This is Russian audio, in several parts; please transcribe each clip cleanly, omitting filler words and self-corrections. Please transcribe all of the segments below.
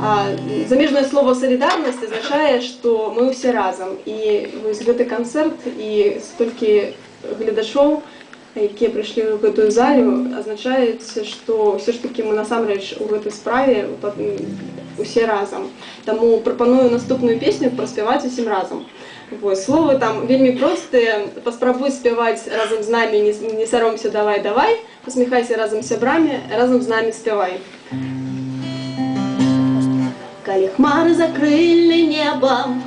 Замежнае слово «солидарность» означае, што мы ўсе разам. І вось гэты канцэрт і столькі гледачоў, якія прыйшлі ў гэтую залю, азначаюць, што ўсё ж такі мы насамрэч у гэтай справе усе разам. Таму прапаную наступную песню праспяваць усім разам. Словы там вельмі простыя. Паспрабуй спяваць разам з намі, не саромся, давай, давай. Пасміхайся разам з сябрамі, разам з намі спявай. Калі хмары закрылі небам,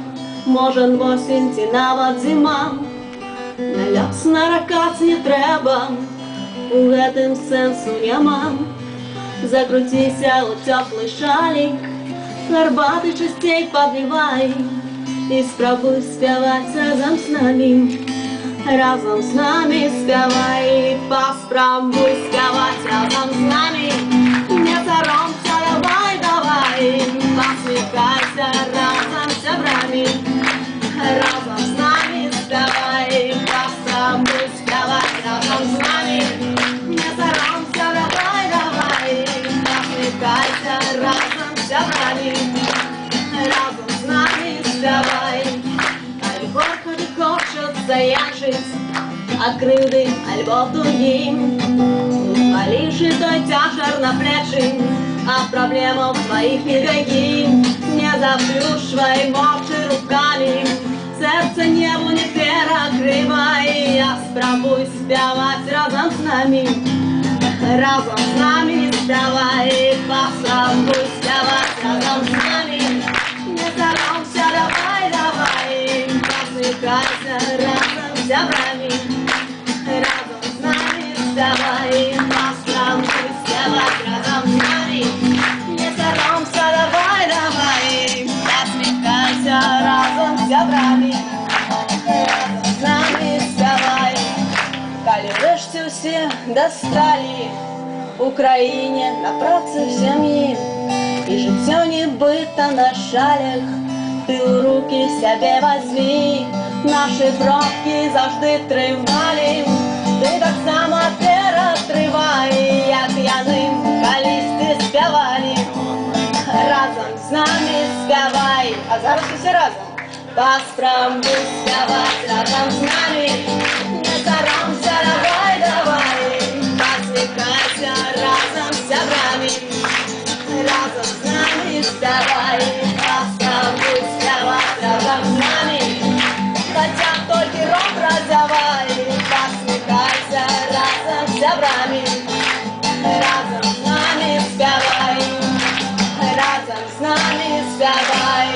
можа восень ці нават зіма, на лёс наракаць не трэба, у гэтым сэнсу няма. Закруціся ў цёплы шалік, гарбаты часцей падлівай і спрабуй спяваць разам з намі, разам з намі спявай. Паспрабуй спяваць разам з намі, не саромся, давай, давай. Посміхайся разом с сябрами, разом с нами спявай. Попробуй спявать разом с нами, не саромся, давай, давай. Посміхайся разом с сябрами, разом с нами спявай. Аль горко не хочется янчить от крыўды альбо тугі, узваливши той тяжар на плечи, от проблемов твоих не беги, не заплюшивай мовчи руками, сердце небу не перекрывай. А спробуй спевать разом с нами, разом с нами спевай. Попробуй спевать разом с нами, не саромся, давай, давай. Посміхайся разом с сябрами, разом с нами спевай. Попробуй спевать разом с нами, не саромся, давай, давай. Посміхайся разом с сябрами, разом с нами спевай. Калі врэшце ўсе дасталі, у краіне на працы в сям'і, і жыццё нібыта на шалях, ты ў рукі сябе вазьмі. Нашы продкі заўжды трывалі, ты таксама ператрывай, як яны калісьці спявалі. Разом с нами спявай. А зараз усе разом. Паспрабуй спяваць разом с нами, не саромся, давай, давай. Посміхайся разом с сябрами, разом с нами спявай. Паспрабуй спяваць разом с нами, хотя толькі рот раздявай. Посміхайся разом с сябрами, разом с нами спявай, разом с нами спявай.